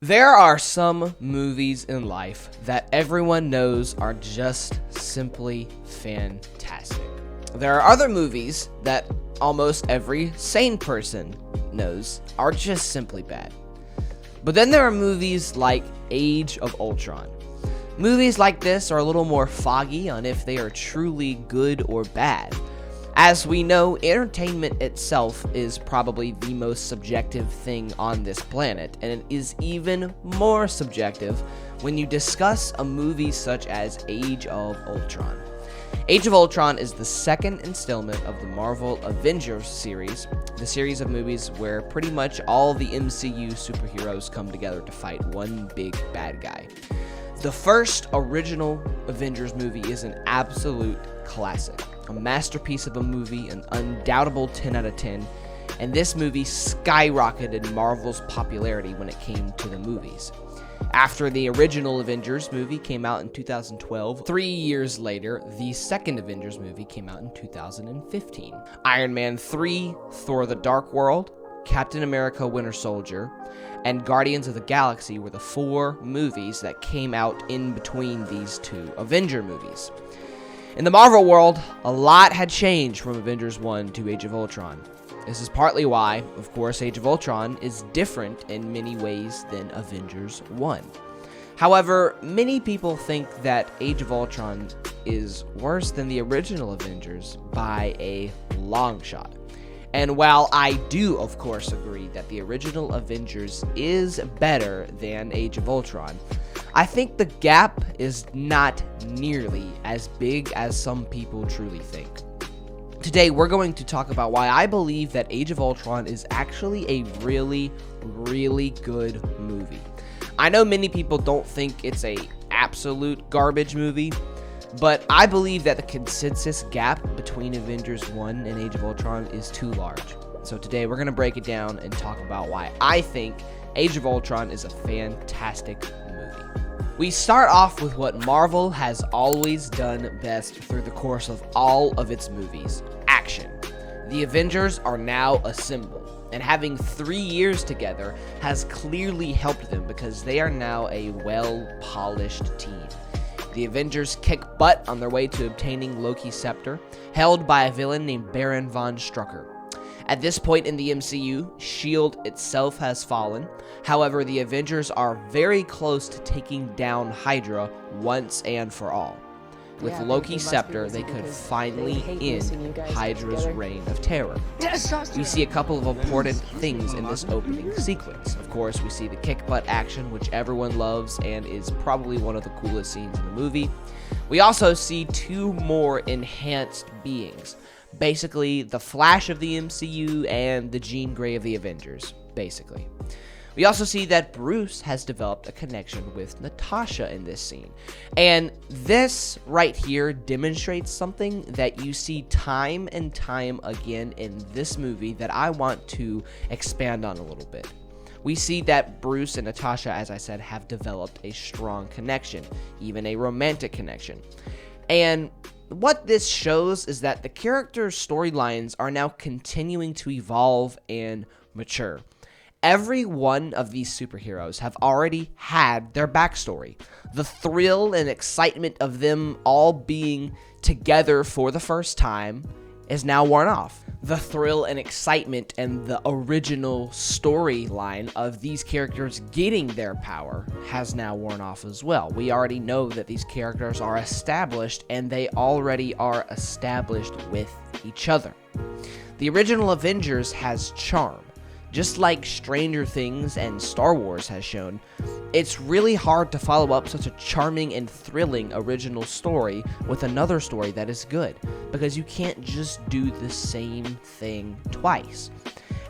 There are some movies in life that everyone knows are just simply fantastic. There are other movies that almost every sane person knows are just simply bad. But then there are movies like Age of Ultron. Movies like this are a little more foggy on if they are truly good or bad. As we know, entertainment itself is probably the most subjective thing on this planet, and it is even more subjective when you discuss a movie such as Age of Ultron. Age of Ultron is the second installment of the Marvel Avengers series, the series of movies where pretty much all the MCU superheroes come together to fight one big bad guy. The first original Avengers movie is an absolute classic, a masterpiece of a movie, an undoubtable 10 out of 10, and this movie skyrocketed Marvel's popularity when it came to the movies. After the original Avengers movie came out in 2012, 3 years later, the second Avengers movie came out in 2015. Iron Man 3, Thor: The Dark World, Captain America: Winter Soldier, and Guardians of the Galaxy were the 4 movies that came out in between these two Avenger movies. In the Marvel world, a lot had changed from Avengers 1 to Age of Ultron. This is partly why, of course, Age of Ultron is different in many ways than Avengers 1. However, many people think that Age of Ultron is worse than the original Avengers by a long shot. And while I do, of course, agree that the original Avengers is better than Age of Ultron, I think the gap is not nearly as big as some people truly think. Today, we're going to talk about why I believe that Age of Ultron is actually a really, really good movie. I know many people don't think it's a absolute garbage movie, but I believe that the consensus gap between Avengers 1 and Age of Ultron is too large. So today we're going to break it down and talk about why I think Age of Ultron is a fantastic movie. We start off with what Marvel has always done best through the course of all of its movies: action. The Avengers are now assembled, and having 3 years together has clearly helped them because they are now a well-polished team. The Avengers kick butt on their way to obtaining Loki's scepter, held by a villain named Baron von Strucker. At this point in the MCU, S.H.I.E.L.D. itself has fallen. However, the Avengers are very close to taking down Hydra once and for all. With Loki's scepter, they could finally end Hydra's reign of terror. We see a couple of important things in this opening sequence. Of course, we see the kick-butt action, which everyone loves and is probably one of the coolest scenes in the movie. We also see 2 more enhanced beings. Basically, the Flash of the MCU and the Jean Grey of the Avengers, basically. We also see that Bruce has developed a connection with Natasha in this scene. And this right here demonstrates something that you see time and time again in this movie that I want to expand on a little bit. We see that Bruce and Natasha, as I said, have developed a strong connection, even a romantic connection. And what this shows is that the characters' storylines are now continuing to evolve and mature. Every one of these superheroes have already had their backstory. The thrill and excitement of them all being together for the first time is now worn off. The thrill and excitement and the original storyline of these characters getting their power has now worn off as well. We already know that these characters are established, and they already are established with each other. The original Avengers has charm. Just like Stranger Things and Star Wars has shown, it's really hard to follow up such a charming and thrilling original story with another story that is good, because you can't just do the same thing twice.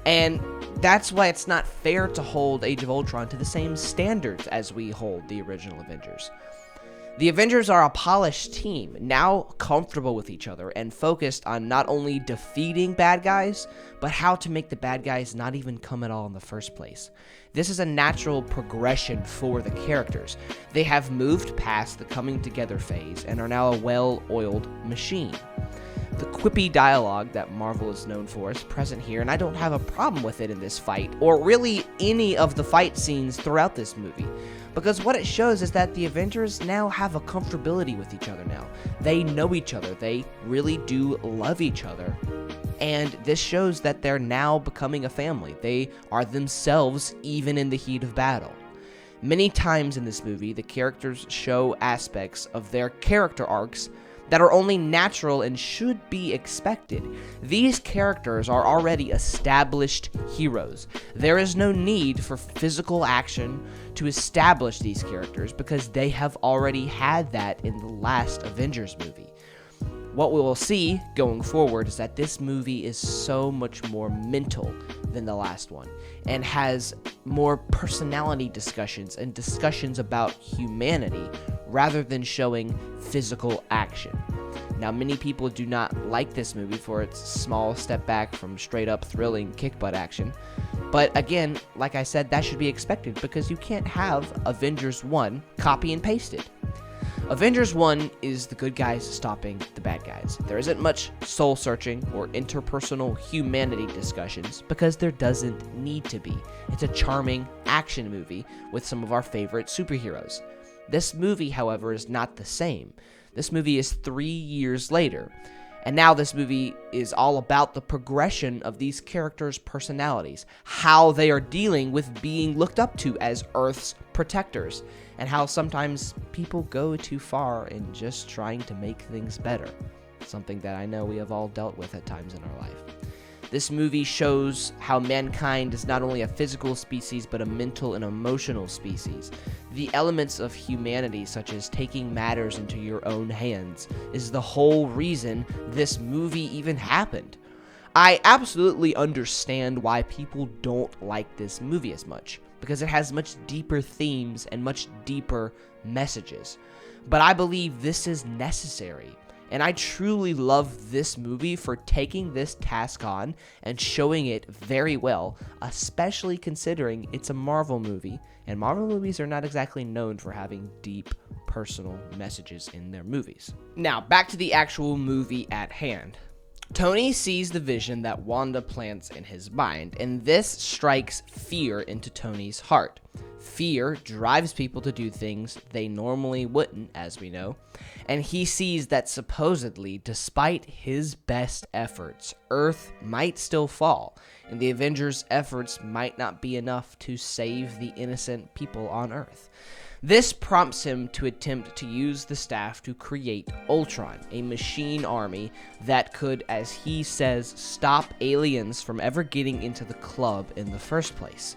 And that's why it's not fair to hold Age of Ultron to the same standards as we hold the original Avengers. The Avengers are a polished team, now comfortable with each other and focused on not only defeating bad guys, but how to make the bad guys not even come at all in the first place. This is a natural progression for the characters. They have moved past the coming together phase and are now a well-oiled machine. The quippy dialogue that Marvel is known for is present here, and I don't have a problem with it in this fight, or really any of the fight scenes throughout this movie. Because what it shows is that the Avengers now have a comfortability with each other now. They know each other, they really do love each other. And this shows that they're now becoming a family. They are themselves even in the heat of battle. Many times in this movie, the characters show aspects of their character arcs that are only natural and should be expected. These characters are already established heroes. There is no need for physical action to establish these characters because they have already had that in the last Avengers movie. What we will see going forward is that this movie is so much more mental than the last one and has more personality discussions and discussions about humanity rather than showing physical action. Now, many people do not like this movie for its small step back from straight up thrilling kick butt action. But again, like I said, that should be expected because you can't have Avengers 1 copy and pasted. Avengers 1 is the good guys stopping the bad guys. There isn't much soul-searching or interpersonal humanity discussions because there doesn't need to be. It's a charming action movie with some of our favorite superheroes. This movie, however, is not the same. This movie is 3 years later, and now this movie is all about the progression of these characters' personalities, how they are dealing with being looked up to as Earth's protectors, and how sometimes people go too far in just trying to make things better, something that I know we have all dealt with at times in our life. This movie shows how mankind is not only a physical species, but a mental and emotional species. The elements of humanity, such as taking matters into your own hands, is the whole reason this movie even happened. I absolutely understand why people don't like this movie as much, because it has much deeper themes and much deeper messages. But I believe this is necessary. And I truly love this movie for taking this task on and showing it very well, especially considering it's a Marvel movie, and Marvel movies are not exactly known for having deep personal messages in their movies. Now, back to the actual movie at hand. Tony sees the vision that Wanda plants in his mind, and this strikes fear into Tony's heart. Fear drives people to do things they normally wouldn't, as we know, and he sees that supposedly, despite his best efforts, Earth might still fall, and the Avengers' efforts might not be enough to save the innocent people on Earth. This prompts him to attempt to use the staff to create Ultron, a machine army that could, as he says, stop aliens from ever getting into the club in the first place.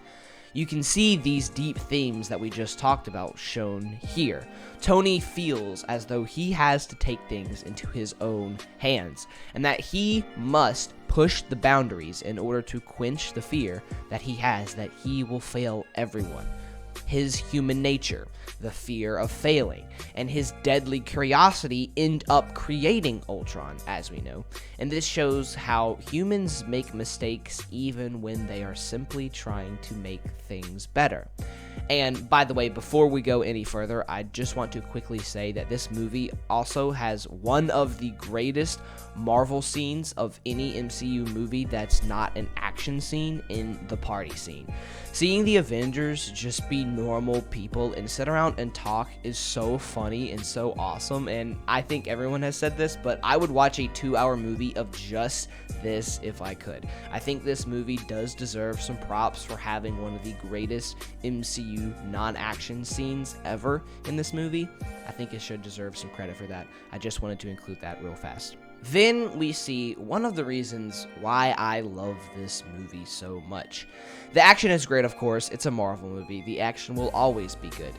You can see these deep themes that we just talked about shown here. Tony feels as though he has to take things into his own hands, and that he must push the boundaries in order to quench the fear that he has that he will fail everyone. His human nature, the fear of failing, and his deadly curiosity end up creating Ultron, as we know. And this shows how humans make mistakes even when they are simply trying to make things better. And by the way, before we go any further, I just want to quickly say that this movie also has one of the greatest Marvel scenes of any MCU movie that's not an action scene in the party scene. Seeing the Avengers just be normal people and sit around and talk is so funny and so awesome, and I think everyone has said this, but I would watch a 2-hour movie of just this if I could. I think this movie does deserve some props for having one of the greatest MCU non-action scenes ever in this movie. I think it should deserve some credit for that. I just wanted to include that real fast. Then we see one of the reasons why I love this movie so much. The action is great, of course. It's a Marvel movie. The action will always be good.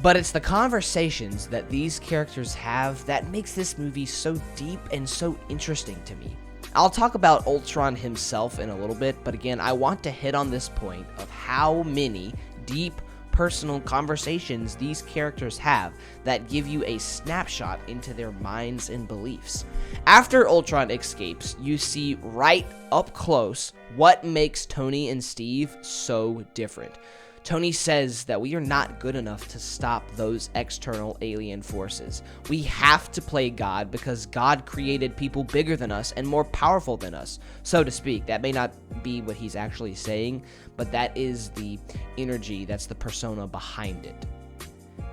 But it's the conversations that these characters have that makes this movie so deep and so interesting to me. I'll talk about Ultron himself in a little bit, but again, I want to hit on this point of how many deep personal conversations these characters have that give you a snapshot into their minds and beliefs. After Ultron escapes, you see right up close what makes Tony and Steve so different. Tony says that we are not good enough to stop those external alien forces. We have to play God because God created people bigger than us and more powerful than us, so to speak. That may not be what he's actually saying, but that is the energy, that's the persona behind it.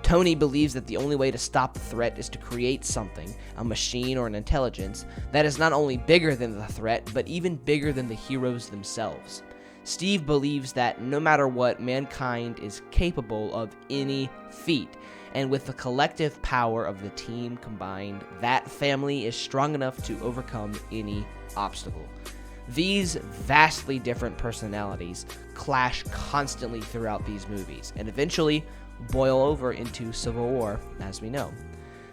Tony believes that the only way to stop the threat is to create something, a machine or an intelligence, that is not only bigger than the threat, but even bigger than the heroes themselves. Steve believes that no matter what, mankind is capable of any feat, and with the collective power of the team combined, that family is strong enough to overcome any obstacle. These vastly different personalities clash constantly throughout these movies, and eventually boil over into Civil War, as we know.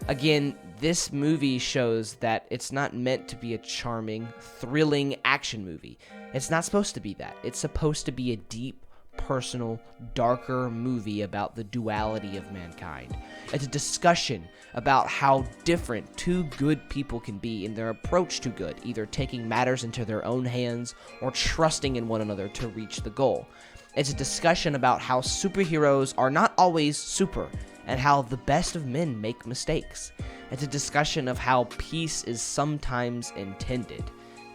Again, this movie shows that it's not meant to be a charming, thrilling action movie. It's not supposed to be that. It's supposed to be a deep, personal, darker movie about the duality of mankind. It's a discussion about how different two good people can be in their approach to good, either taking matters into their own hands or trusting in one another to reach the goal. It's a discussion about how superheroes are not always super, and how the best of men make mistakes. It's a discussion of how peace is sometimes intended,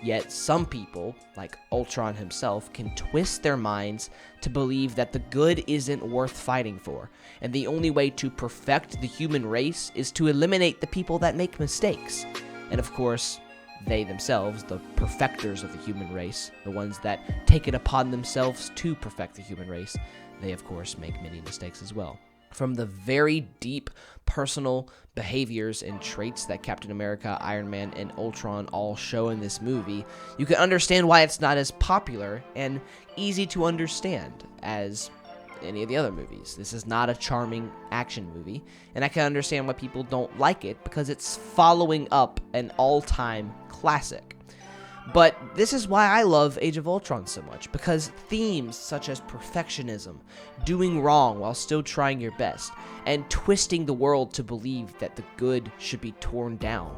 yet some people, like Ultron himself, can twist their minds to believe that the good isn't worth fighting for, and the only way to perfect the human race is to eliminate the people that make mistakes. And of course, they themselves, the perfecters of the human race, the ones that take it upon themselves to perfect the human race, they of course make many mistakes as well. From the very deep personal behaviors and traits that Captain America, Iron Man, and Ultron all show in this movie, you can understand why it's not as popular and easy to understand as any of the other movies. This is not a charming action movie, and I can understand why people don't like it because it's following up an all-time classic. But this is why I love Age of Ultron so much, because themes such as perfectionism, doing wrong while still trying your best, and twisting the world to believe that the good should be torn down,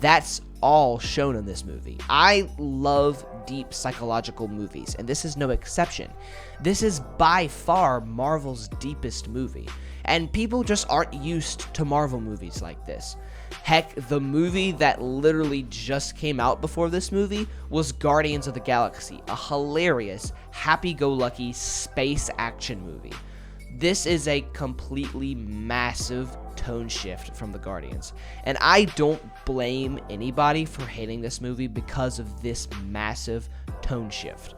that's all shown in this movie. I love deep psychological movies, and this is no exception. This is by far Marvel's deepest movie, and people just aren't used to Marvel movies like this. Heck, the movie that literally just came out before this movie was Guardians of the Galaxy, a hilarious, happy-go-lucky space action movie. This is a completely massive tone shift from the Guardians, and I don't blame anybody for hating this movie because of this massive tone shift.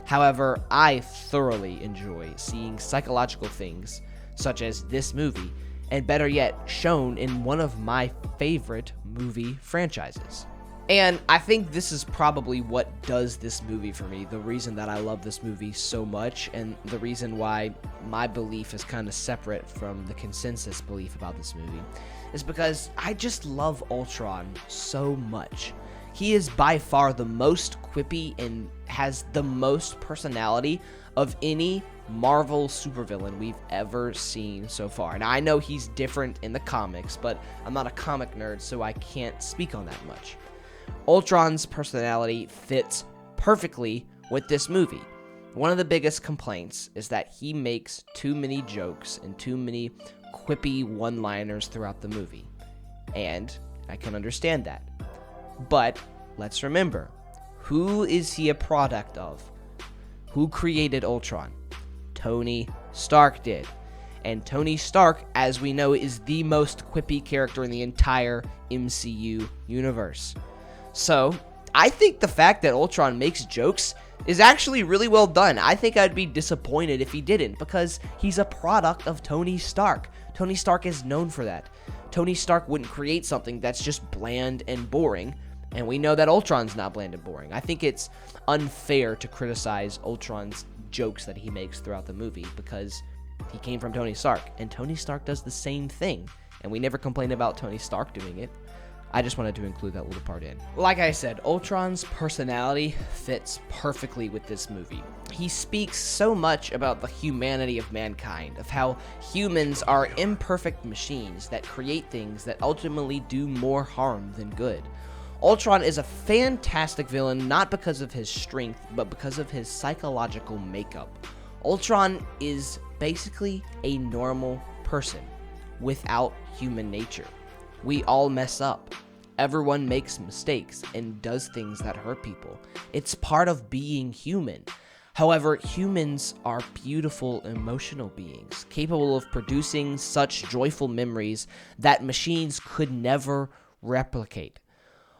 However, I thoroughly enjoy seeing psychological things, such as this movie, and better yet, shown in one of my favorite movie franchises. And I think this is probably what does this movie for me, the reason that I love this movie so much, and the reason why my belief is kind of separate from the consensus belief about this movie, is because I just love Ultron so much. He is by far the most quippy and has the most personality of any Marvel supervillain we've ever seen so far. Now, I know he's different in the comics, but I'm not a comic nerd, so I can't speak on that much. Ultron's personality fits perfectly with this movie. One of the biggest complaints is that he makes too many jokes and too many quippy one-liners throughout the movie. And I can understand that. But let's remember, who is he a product of? Who created Ultron? Tony Stark did. And Tony Stark, as we know, is the most quippy character in the entire MCU universe. So, I think the fact that Ultron makes jokes is actually really well done. I think I'd be disappointed if he didn't, because he's a product of Tony Stark. Tony Stark is known for that. Tony Stark wouldn't create something that's just bland and boring, and we know that Ultron's not bland and boring. I think it's unfair to criticize Ultron's jokes that he makes throughout the movie, because he came from Tony Stark, and Tony Stark does the same thing, and we never complain about Tony Stark doing it. I just wanted to include that little part in. Like I said, Ultron's personality fits perfectly with this movie. He speaks so much about the humanity of mankind, of how humans are imperfect machines that create things that ultimately do more harm than good. Ultron is a fantastic villain, not because of his strength, but because of his psychological makeup. Ultron is basically a normal person without human nature. We all mess up. Everyone makes mistakes and does things that hurt people. It's part of being human. However, humans are beautiful, emotional beings, capable of producing such joyful memories that machines could never replicate.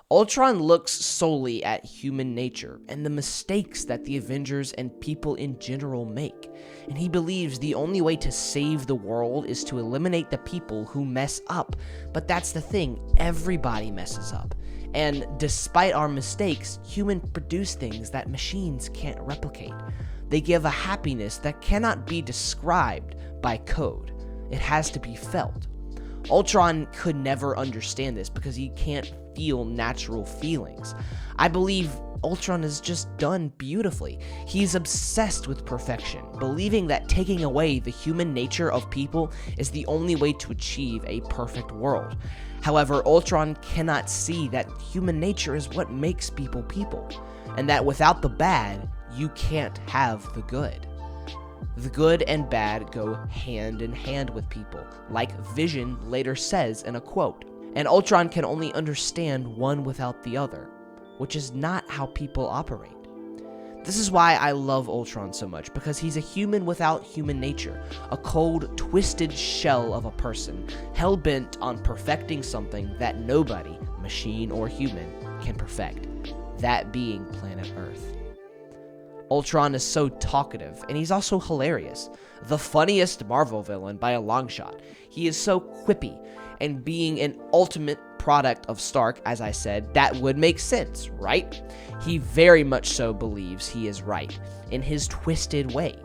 Ultron looks solely at human nature and the mistakes that the Avengers and people in general make, and he believes the only way to save the world is to eliminate the people who mess up. But that's the thing, everybody messes up. And despite our mistakes, humans produce things that machines can't replicate. They give a happiness that cannot be described by code. It has to be felt. Ultron could never understand this because he can't feel natural feelings. I believe Ultron is just done beautifully. He's obsessed with perfection, believing that taking away the human nature of people is the only way to achieve a perfect world. However, Ultron cannot see that human nature is what makes people people, and that without the bad, you can't have the good. The good and bad go hand in hand with people, like Vision later says in a quote, and Ultron can only understand one without the other, which is not how people operate. This is why I love Ultron so much, because he's a human without human nature, a cold, twisted shell of a person, hell-bent on perfecting something that nobody, machine or human, can perfect, that being planet Earth. Ultron is so talkative, and he's also hilarious. The funniest Marvel villain by a long shot. He is so quippy, and being an ultimate product of Stark, as I said, that would make sense, right? He very much so believes he is right, in his twisted way.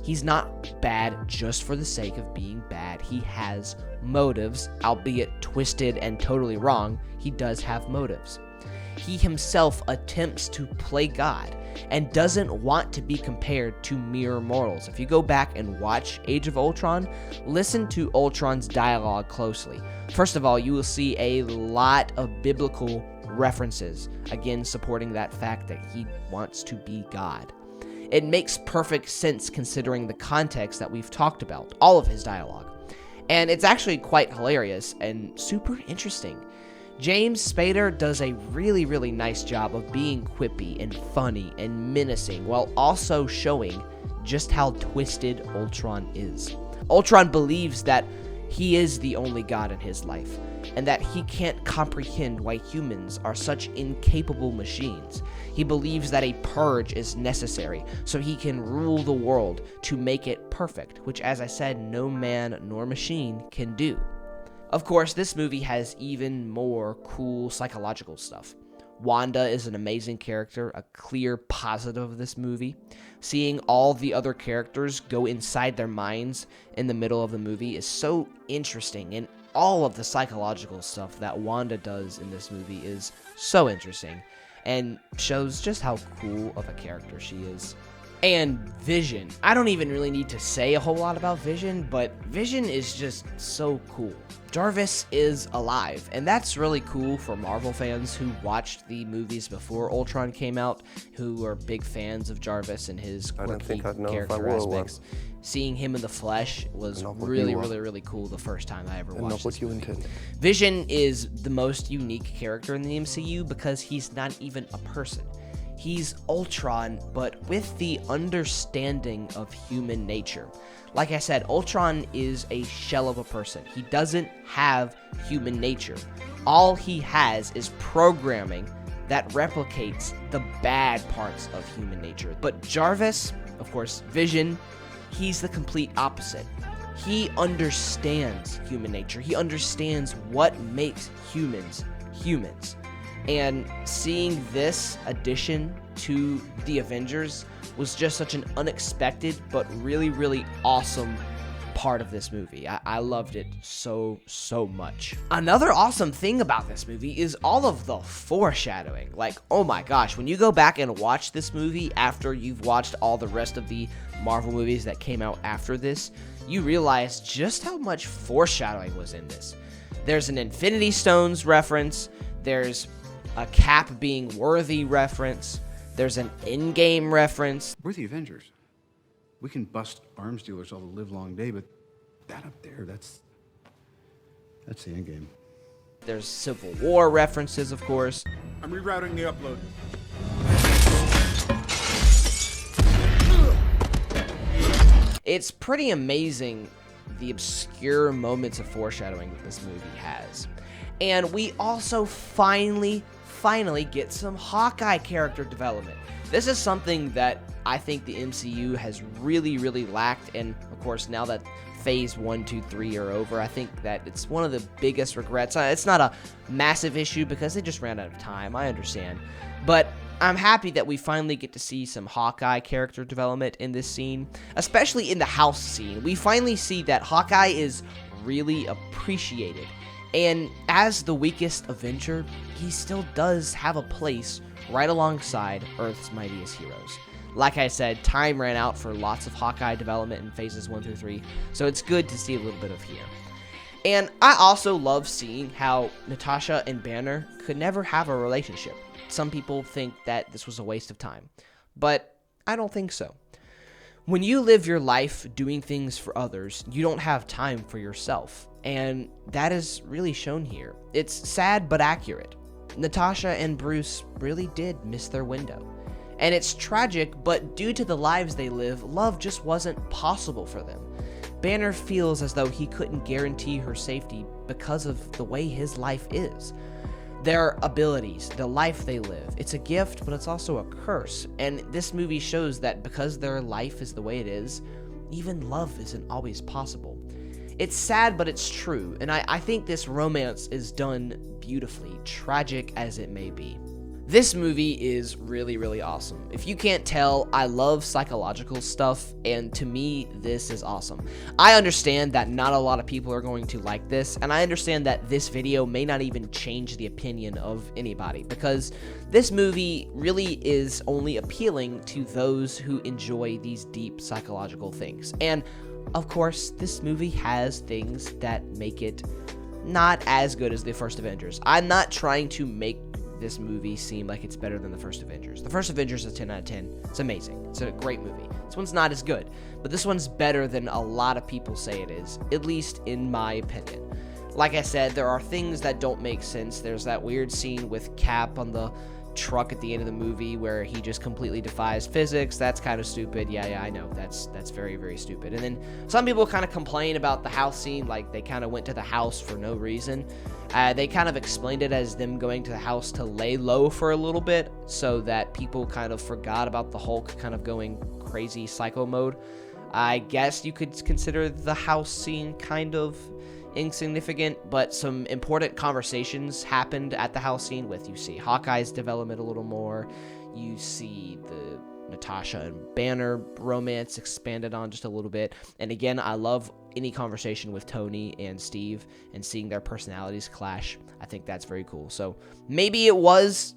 He's not bad just for the sake of being bad. He has motives, albeit twisted and totally wrong. He does have motives. He himself attempts to play God and doesn't want to be compared to mere mortals. If you go back and watch Age of Ultron, listen to Ultron's dialogue closely. First of all, you will see a lot of biblical references, again supporting that fact that he wants to be God. It makes perfect sense considering the context that we've talked about, all of his dialogue. And it's actually quite hilarious and super interesting. James Spader does a really, really nice job of being quippy and funny and menacing while also showing just how twisted Ultron is. Ultron believes that he is the only God in his life, and that he can't comprehend why humans are such incapable machines. He believes that a purge is necessary so he can rule the world to make it perfect, which, as I said, no man nor machine can do. Of course, this movie has even more cool psychological stuff. Wanda is an amazing character, a clear positive of this movie. Seeing all the other characters go inside their minds in the middle of the movie is so interesting, and all of the psychological stuff that Wanda does in this movie is so interesting and shows just how cool of a character she is. And Vision. I don't even really need to say a whole lot about Vision, but Vision is just so cool. Jarvis is alive, and that's really cool for Marvel fans who watched the movies before Ultron came out, who are big fans of Jarvis and his quirky character aspects. Seeing him in the flesh was really cool the first time I ever watched this movie. Vision is the most unique character in the MCU because he's not even a person. He's Ultron, but with the understanding of human nature. Like I said, Ultron is a shell of a person. He doesn't have human nature. All he has is programming that replicates the bad parts of human nature. But Jarvis, of course, Vision, he's the complete opposite. He understands human nature. He understands what makes humans humans. And seeing this addition to the Avengers was just such an unexpected but really awesome part of this movie. I loved it so much. Another awesome thing about this movie is all of the foreshadowing. Like, oh my gosh, when you go back and watch this movie after you've watched all the rest of the Marvel movies that came out after this, you realize just how much foreshadowing was in this. There's an Infinity Stones reference, there's a Cap being worthy reference, there's an Endgame reference. We're the Avengers. We can bust arms dealers all the live long day, but that up there, that's the end game. There's Civil War references, of course. I'm rerouting the upload. It's pretty amazing the obscure moments of foreshadowing that this movie has. And we also finally get some Hawkeye character development. This is something that I think the MCU has really lacked, and of course now that phase 1, 2, 3 are over, I think that it's one of the biggest regrets. It's not a massive issue because they just ran out of time, I understand. But I'm happy that we finally get to see some Hawkeye character development in this scene, especially in the house scene. We finally see that Hawkeye is really appreciated. And as the weakest Avenger, he still does have a place right alongside Earth's mightiest heroes. Like I said, time ran out for lots of Hawkeye development in phases 1 through 3, so it's good to see a little bit of here. And I also love seeing how Natasha and Banner could never have a relationship. Some people think that this was a waste of time, but I don't think so. When you live your life doing things for others, you don't have time for yourself, and that is really shown here. It's sad but accurate. Natasha and Bruce really did miss their window. And it's tragic, but due to the lives they live, love just wasn't possible for them. Banner feels as though he couldn't guarantee her safety because of the way his life is. Their abilities, the life they live, it's a gift, but it's also a curse. And this movie shows that because their life is the way it is, even love isn't always possible. It's sad, but it's true, and I think this romance is done beautifully, tragic as it may be. This movie is really awesome. If you can't tell, I love psychological stuff, and to me, this is awesome. I understand that not a lot of people are going to like this, and I understand that this video may not even change the opinion of anybody, because this movie really is only appealing to those who enjoy these deep psychological things. And, of course, this movie has things that make it not as good as the first Avengers. I'm not trying to make this movie seem like it's better than the first Avengers. The first Avengers is a 10 out of 10. It's amazing. It's a great movie. This one's not as good, but this one's better than a lot of people say it is, at least in my opinion. Like I said, there are things that don't make sense. There's that weird scene with Cap on the truck at the end of the movie where he just completely defies physics. That's kind of stupid. Yeah, I know. That's very stupid. And then some people kind of complain about the house scene, like they kind of went to the house for no reason. They kind of explained it as them going to the house to lay low for a little bit so that people kind of forgot about the Hulk kind of going crazy psycho mode. I guess you could consider the house scene kind of insignificant, but some important conversations happened at the house scene with, you see Hawkeye's development a little more, you see the Natasha and Banner romance expanded on just a little bit, and again, I love any conversation with Tony and Steve and seeing their personalities clash. I think that's very cool. So maybe it was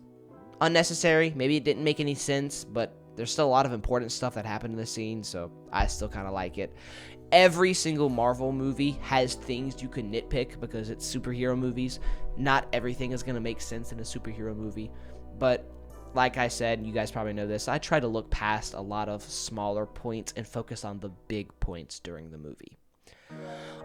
unnecessary, maybe it didn't make any sense, but there's still a lot of important stuff that happened in the scene, so I still kind of like it. Every single Marvel movie has things you can nitpick because it's superhero movies. Not everything is going to make sense in a superhero movie. But like I said, you guys probably know this, I try to look past a lot of smaller points and focus on the big points during the movie.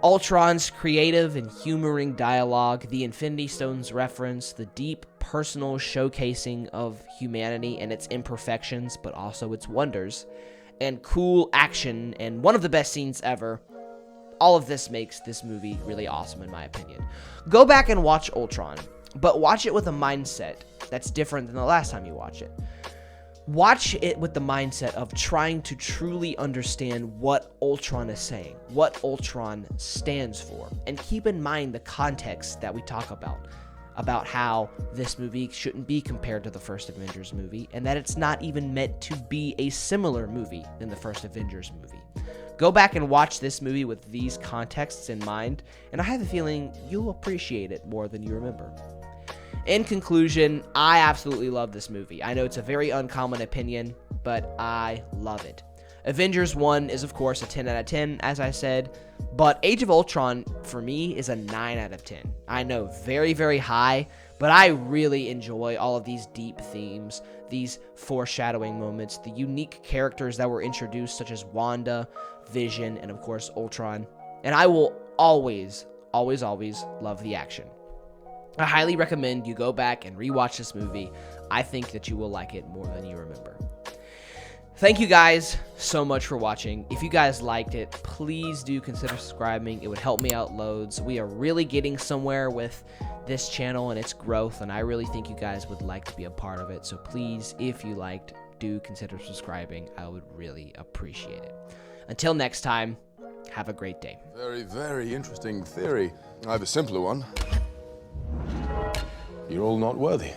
Ultron's creative and humoring dialogue, the Infinity Stones reference, the deep personal showcasing of humanity and its imperfections, but also its wonders, and cool action, and one of the best scenes ever. All of this makes this movie really awesome in my opinion. Go back and watch Ultron, but watch it with a mindset that's different than the last time you watch it. Watch it with the mindset of trying to truly understand what Ultron is saying, what Ultron stands for, and keep in mind the context that we talk about how this movie shouldn't be compared to the first Avengers movie, and that it's not even meant to be a similar movie than the first Avengers movie. Go back and watch this movie with these contexts in mind, and I have a feeling you'll appreciate it more than you remember. In conclusion, I absolutely love this movie. I know it's a very uncommon opinion, but I love it. Avengers 1 is, of course, a 10 out of 10, as I said, but Age of Ultron for me is a 9 out of 10. I know, very, very high, but I really enjoy all of these deep themes, these foreshadowing moments, the unique characters that were introduced, such as Wanda, Vision, and of course Ultron. And I will always, always, always love the action. I highly recommend you go back and rewatch this movie. I think that you will like it more than you remember. Thank you guys so much for watching. If you guys liked it, please do consider subscribing. It would help me out loads. We are really getting somewhere with this channel and its growth, and I really think you guys would like to be a part of it. So please, if you liked, do consider subscribing. I would really appreciate it. Until next time, have a great day. Very, very interesting theory. I have a simpler one. You're all not worthy.